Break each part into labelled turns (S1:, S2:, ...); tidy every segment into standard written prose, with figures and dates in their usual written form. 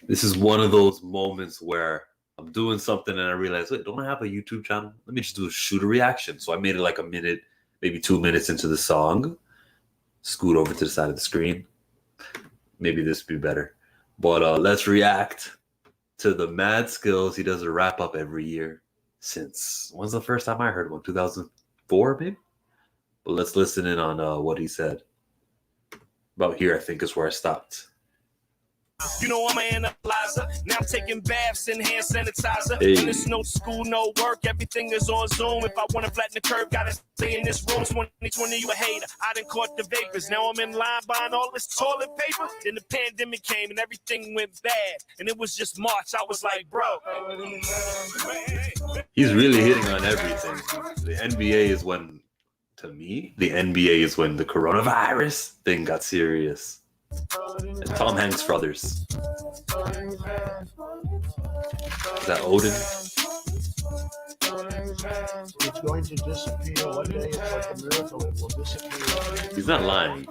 S1: This is one of those moments where I'm doing something and I realize, wait, don't I have a YouTube channel? Let me just shoot a reaction. So I made it like a minute, maybe 2 minutes into the song. Scoot over to the side of the screen. Maybe this would be better. But let's react to the mad Skillz. He does a wrap up every year since, when's the first time I heard one? 2004 maybe? But let's listen in on what he said. About here, I think, is where I stopped.
S2: You know I'm an analyzer. Now I'm taking baths in hand sanitizer.
S1: Hey.
S2: And it's no school, no work. Everything is on Zoom. If I want to flatten the curve, gotta stay in this room. 2020, you a hater. I done caught the vapors. Now I'm in line buying all this toilet paper. Then the pandemic came and everything went bad. And it was just March. I was like, bro.
S1: He's really hitting on everything. The NBA is when, to me, the NBA is when the coronavirus thing got serious. And Tom Hanks brothers. Is that Odin?
S3: It's going to disappear one day. It's like a miracle. It will disappear.
S1: He's not lying.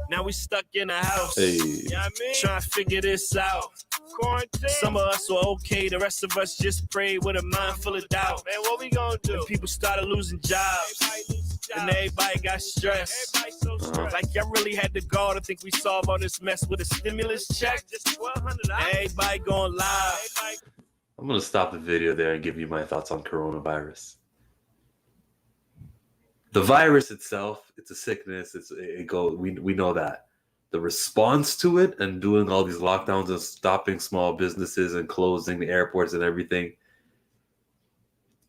S2: Now we stuck in a house.
S1: Hey.
S2: You know what I mean? Trying to figure this out. Quarantine. Some of us were okay. The rest of us just prayed with a mind full of doubt. Man, what we gonna do? And people started losing jobs. And everybody got stressed. Like y'all really had to go to think we solve all this mess with a stimulus check. Just $1,200. Everybody going live.
S1: I'm going to stop the video there and give you my thoughts on coronavirus. The virus itself, it's a sickness. We know that. The response to it and doing all these lockdowns and stopping small businesses and closing the airports and everything,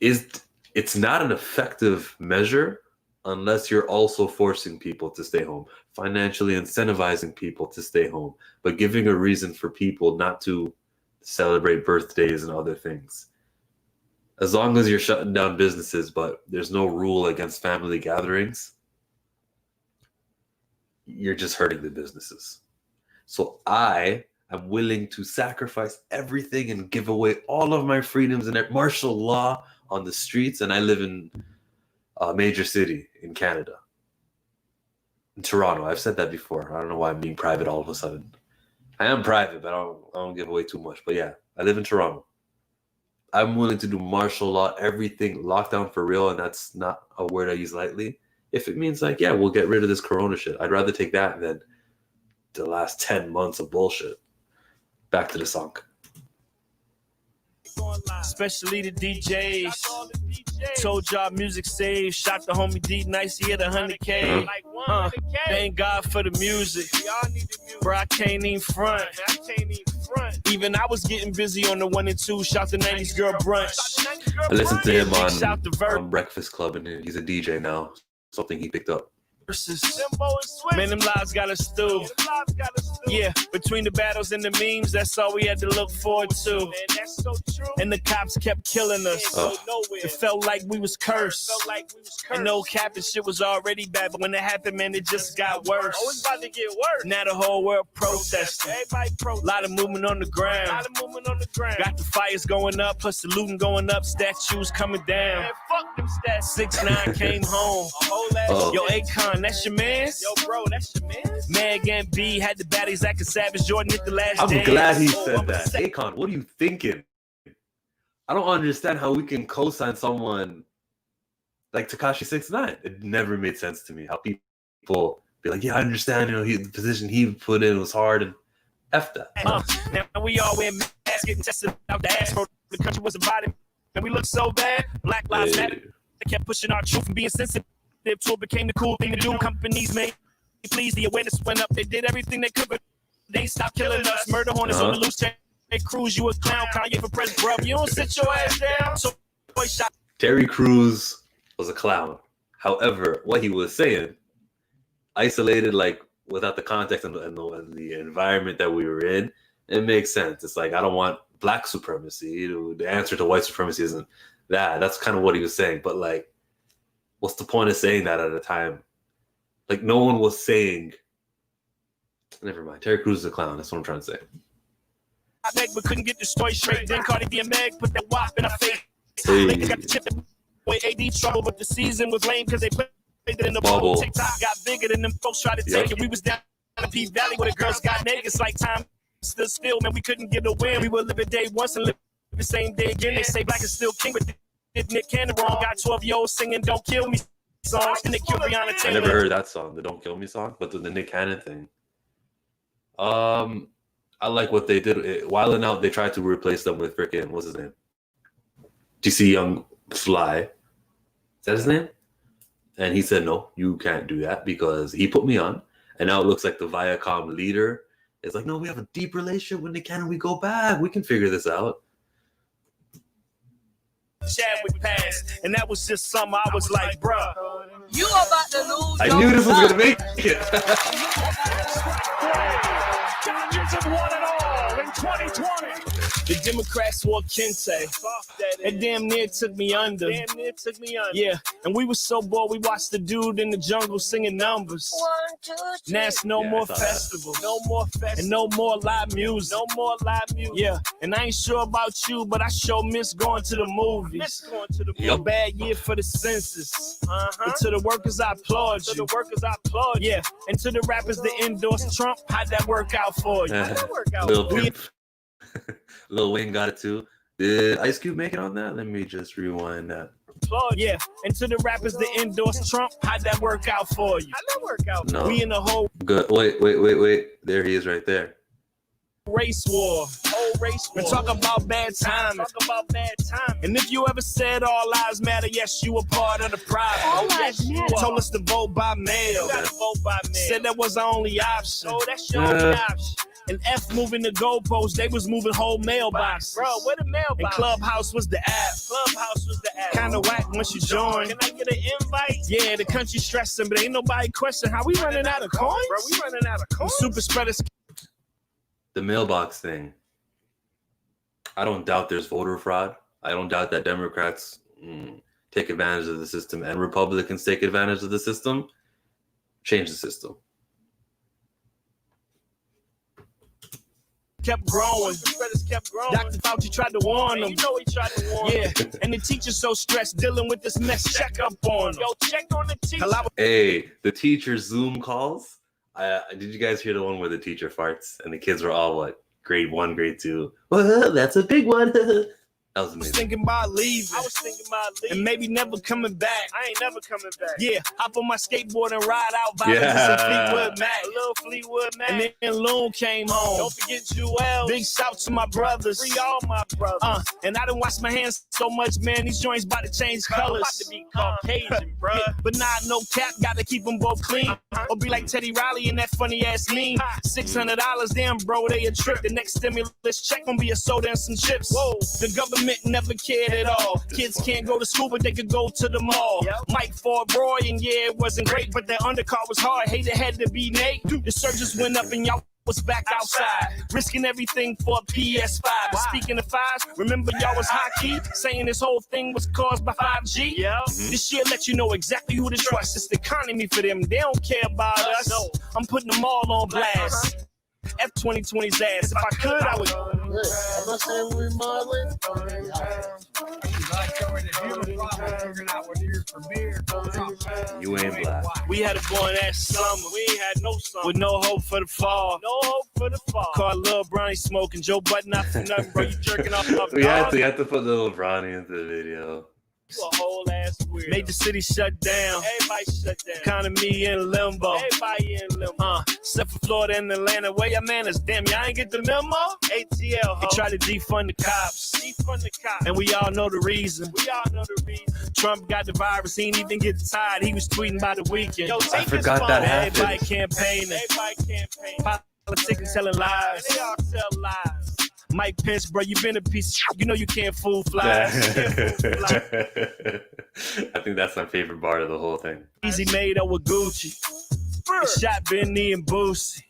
S1: it's not an effective measure unless you're also forcing people to stay home, financially incentivizing people to stay home, but giving a reason for people not to celebrate birthdays and other things. As long as you're shutting down businesses, but there's no rule against family gatherings, you're just hurting the businesses. So I am willing to sacrifice everything and give away all of my freedoms and martial law on the streets, and I live in a major city in Canada, in Toronto. I've said that before. I don't know why I'm being private all of a sudden. I am private, but I don't give away too much. But yeah, I live in Toronto. I'm willing to do martial law, everything, lockdown for real, and that's not a word I use lightly. If it means like, yeah, we'll get rid of this corona shit, I'd rather take that than the last 10 months of bullshit. Back to the song.
S2: Especially the DJs. Told y'all music saves. Shot the homie D Nice, he hit 100K. Thank God for the music. Bro, I can't even front. Even I was getting busy on the 1 and 2. Shout the 90s girl brunch.
S1: I listened to him on Breakfast Club, and he's a DJ now. Something he picked up.
S2: Man, them lives got us through. Yeah, between the battles and the memes, that's all we had to look forward to. And the cops kept killing us. It felt like we was cursed. And no cap, and shit was already bad, but when it happened, man, it just got worse. Now the whole world protesting. A lot of movement on the ground. Got the fires going up, plus the looting going up, statues coming down. 6ix9ine came home. Yo, Akon, that's your mans? Yo, bro, that's your mans? Meg and B had the baddies acting savage. Jordan hit the last
S1: I'm
S2: dance.
S1: glad he said that. Akon, what are you thinking? I don't understand how we can co-sign someone like Tekashi 6ix9ine. It never made sense to me how people be like, yeah, I understand, the position he put in was hard, and F that.
S2: Now we all wear masks, getting tested out the ass. The country was divided, and we look so bad. Black Lives Matter. They kept pushing our truth and being sensitive to it became the cool thing to do. Companies made please, the awareness went up. They did everything they could, but they stopped killing us. Murder hornets on the loose. Terry Crews, you a clown. Kanye for president, bro. You don't sit your ass down. So boy shot.
S1: Terry Crews was a clown. However, what he was saying, isolated, like without the context and the environment that we were in, it makes sense. It's like, I don't want black supremacy. The answer to white supremacy isn't that. That's kind of what he was saying. But like, what's the point of saying that at a time? Like, no one was saying. Never mind. Terry Crews is a clown. That's what I'm trying to say.
S2: I begged, but couldn't get the story straight. Then Cardi B and Meg put that wop in our face.
S1: Hey.
S2: They got the chip with AD trouble, but the season was lame because they played it in the bubble. TikTok got bigger than them folks tried to take it. We was down in P Valley where the girls got naked. It's like time stood still, man, we couldn't get a win. We would live a day once and live the same day again. They say black is still king, but did Nick Cannon wrong. Got 12-year-olds singing "Don't Kill Me" songs. And they killed Breonna
S1: I
S2: Taylor.
S1: never heard that song, the "Don't Kill Me" song, but the Nick Cannon thing. I like what they did. Wildin' Out, they tried to replace them with freaking, what's his name? TC Young Fly. Is that his name? And he said, no, you can't do that because he put me on. And now it looks like the Viacom leader is like, no, we have a deep relationship with Nick Cannon. We go back. We can figure this out.
S2: Chadwick passed, and that was just something I was like, bruh,
S4: you about to lose.
S1: I knew this was going to make it.
S2: Dodgers have won it all in 2020. The Democrats wore kente. It damn near took me under. Yeah, and we were so bored we watched the dude in the jungle singing numbers.
S4: 1, 2, 3.
S2: Now it's no more festivals. No more festivals. And no more live music. No more live music. Yeah, and I ain't sure about you, but I sure miss going to the movies. A bad year for the census. But to the workers, I applaud you. Yeah, and to the rappers that endorse Trump, how'd that work out for you?
S1: Lil Pimp. Lil Wayne got it too. Did Ice Cube make it on that? Let me just rewind that.
S2: Yeah, and to the rappers that endorse Trump, how'd that work out for you?
S1: No.
S2: We in the whole
S1: Good. Wait. There he is right there.
S2: race war. And talk about bad timing. And if you ever said all lives matter, yes, you were part of the problem.
S4: All lives matter.
S2: Told us to vote by mail. Said that was our only option. That's your only option. And F moving the goalposts, they was moving whole mailboxes. Bro, where the mailbox? And Clubhouse was the app. Kinda whack once you join. Can I get an invite? Yeah, the country stressing, but ain't nobody question how we running out of coins. Bro, we running out of coins. Super spreaders.
S1: The mailbox thing. I don't doubt there's voter fraud. I don't doubt that Democrats take advantage of the system and Republicans take advantage of the system. Change the system.
S2: Kept growing. Dr. Fauci tried to warn them. Yeah, and the teacher's so stressed dealing with this mess. Check up on them. Yo, check on the teacher.
S1: Hey, the teacher Zoom calls. Did you guys hear the one where the teacher farts and the kids were all what? Grade 1, grade 2. Well, that's a big one. That was
S2: I was
S1: amazing.
S2: thinking about leaving. And maybe never coming back. I ain't never coming back. Yeah, hop on my skateboard and ride out by Fleetwood Mac. A little Fleetwood Mac. And then Loon came home. Don't forget Jewel. Big shout to my brothers. Free all my brothers. And I done washed my hands so much, man. These joints about to change colors. About to be Caucasian, bruh. Yeah, but nah, no cap. Gotta keep them both clean. Or be like Teddy Riley and that funny ass meme. $600, damn, bro, they a trip. The next stimulus check gonna be a soda and some chips. Whoa, the government never cared at all. Kids can't go to school, but they could go to the mall. Mike Ford Roy, and yeah, it wasn't great, but that undercar was hard. Hate it had to be Nate. The surges went up and y'all was back outside, risking everything for a PS5. But speaking of fives, remember y'all was hockey, saying this whole thing was caused by 5G? This year let you know exactly who to trust. It's the economy for them. They don't care about us. I'm putting them all on blast. F 2020's ass. If I could, I would.
S1: You ain't black.
S2: We had a boy that summer. We ain't had no summer. With no hope for the fall. Caught Lil Brownie smoking. Joe Button not for nothing, bro. You jerking off.
S1: We had to put little Bronny into the video.
S2: You a whole ass weirdo. Made the city shut down. Everybody shut down. Economy in limbo. Everybody in limbo. Except for Florida and Atlanta. Where your man is? Damn, y'all ain't get the memo? ATL, ho. He tried to defund the cops. And we all know the reason. Trump got the virus. He ain't even get tired. He was tweeting by the weekend. Yo,
S1: I forgot that happened.
S2: Everybody campaigning. Politics and telling lies. They all tell lies. Mike Pence, bro, you been a piece of shit. You know you can't fool flies.
S1: I think that's my favorite part of the whole thing.
S2: Easy made up with Gucci. Shot Benny and Boosie.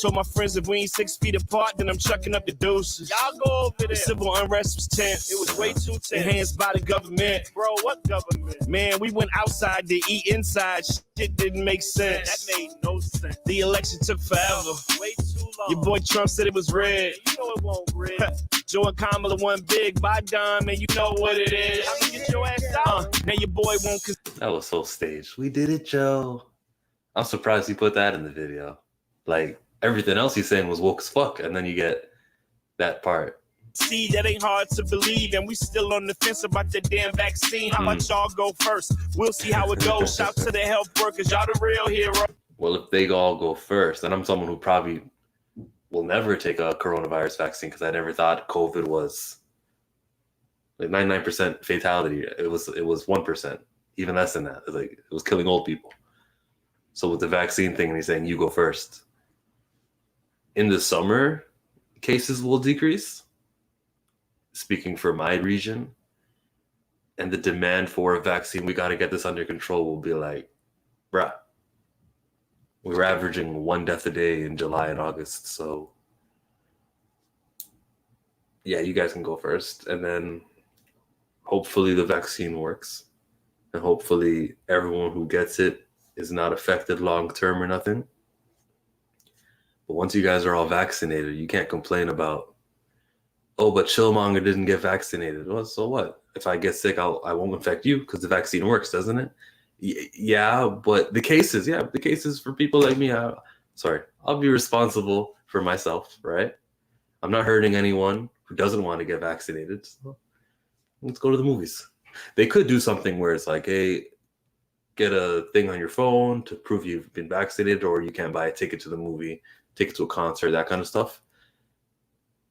S2: Told my friends if we ain't 6 feet apart, then I'm chucking up the deuces. Y'all go over there. The civil unrest was tense. It was way too tense. Enhanced by the government. Bro, what government? Man, we went outside to eat inside. Shit didn't make sense. That made no sense. The election took forever. Way too long. Your boy Trump said it was red. You know it won't red. Joe and Kamala won big by dime, and you know what it is. I'm gonna get your ass out. Now your boy won't.
S1: That was so staged. We did it, Joe. I'm surprised he put that in the video. Like, everything else he's saying was woke as fuck, and then you get that part.
S2: See, that ain't hard to believe, and we still on the fence about the damn vaccine. How about y'all go first? We'll see how it goes. Shout to the health workers, y'all the real hero.
S1: Well, if they all go first, and I'm someone who probably will never take a coronavirus vaccine because I never thought COVID was like 99% fatality. It was 1%, even less than that. Like, it was killing old people. So with the vaccine thing, and he's saying you go first. In the summer, cases will decrease. Speaking for my region, and the demand for a vaccine, we got to get this under control, will be like, bruh, we were averaging 1 death a day in July and August. So yeah, you guys can go first, and then hopefully the vaccine works, and hopefully everyone who gets it is not affected long term or nothing. But once you guys are all vaccinated, you can't complain about, oh, but Chillmonger didn't get vaccinated. Well, so what? If I get sick, I won't infect you because the vaccine works, doesn't it? Yeah, but the cases for people like me, I'll be responsible for myself, right? I'm not hurting anyone who doesn't want to get vaccinated. So let's go to the movies. They could do something where it's like, hey, get a thing on your phone to prove you've been vaccinated, or you can't buy a ticket to the movie, ticket to a concert, that kind of stuff.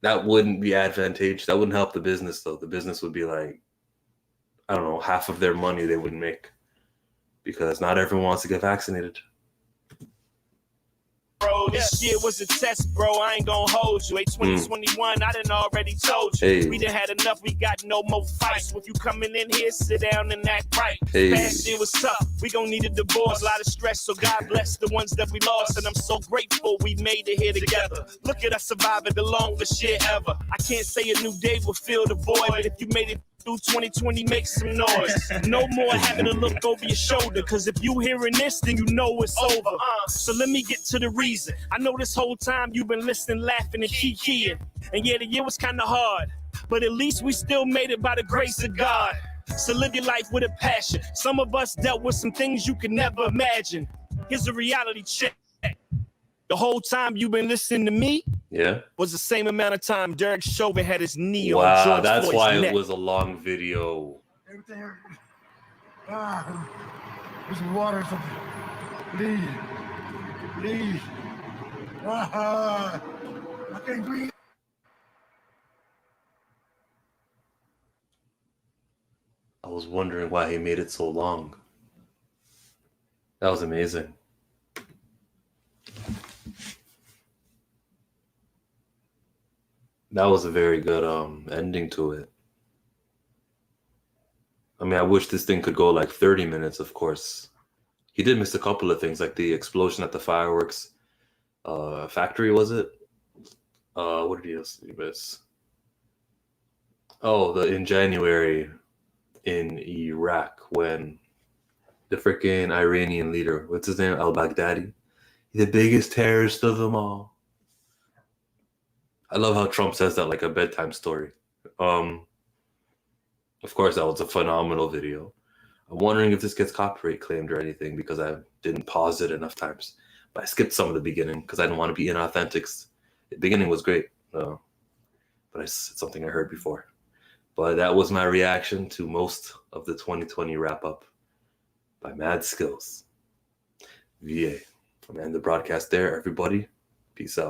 S1: That wouldn't be advantageous. That wouldn't help the business, though. The business would be like, I don't know, half of their money they wouldn't make because not everyone wants to get vaccinated.
S2: Bro, this year was a test, bro. I ain't gonna hold you. 2021, I done already told you.
S1: Hey.
S2: We done had enough. We got no more fights. If you coming in here, sit down and act right.
S1: Hey.
S2: Past year was tough. We gon' need a divorce. A lot of stress, so God bless the ones that we lost. And I'm so grateful we made it here together. Look at us surviving the longest year ever. I can't say a new day will fill the void, but if you made it through 2020, make some noise. No more having to look over your shoulder, cause if you hearing this, then you know it's over. So let me get to the reason. I know this whole time you've been listening, laughing, and kikiing. And yeah, the year was kinda hard, but at least we still made it by the grace of God. So live your life with a passion. Some of us dealt with some things you could never imagine. Here's a reality check. The whole time you've been listening to me, was the same amount of time Derek Chauvin had his knee on George Floyd's
S1: that's why
S2: neck.
S1: it was a long video.
S3: Everything hurt. There's some water or something. Please. I can't breathe.
S1: I was wondering why he made it so long. That was amazing. That was a very good ending to it. I mean, I wish this thing could go like 30 minutes, of course. He did miss a couple of things, like the explosion at the fireworks factory, was it? What did he miss? Oh, in January in Iraq, when the freaking Iranian leader, what's his name? Al-Baghdadi, the biggest terrorist of them all. I love how Trump says that like a bedtime story. Of course, that was a phenomenal video. I'm wondering if this gets copyright claimed or anything because I didn't pause it enough times. But I skipped some of the beginning because I didn't want to be inauthentic. The beginning was great, but it's something I heard before. But that was my reaction to most of the 2020 wrap-up by Mad Skillz. VA. I'm going to end the broadcast there, everybody. Peace out.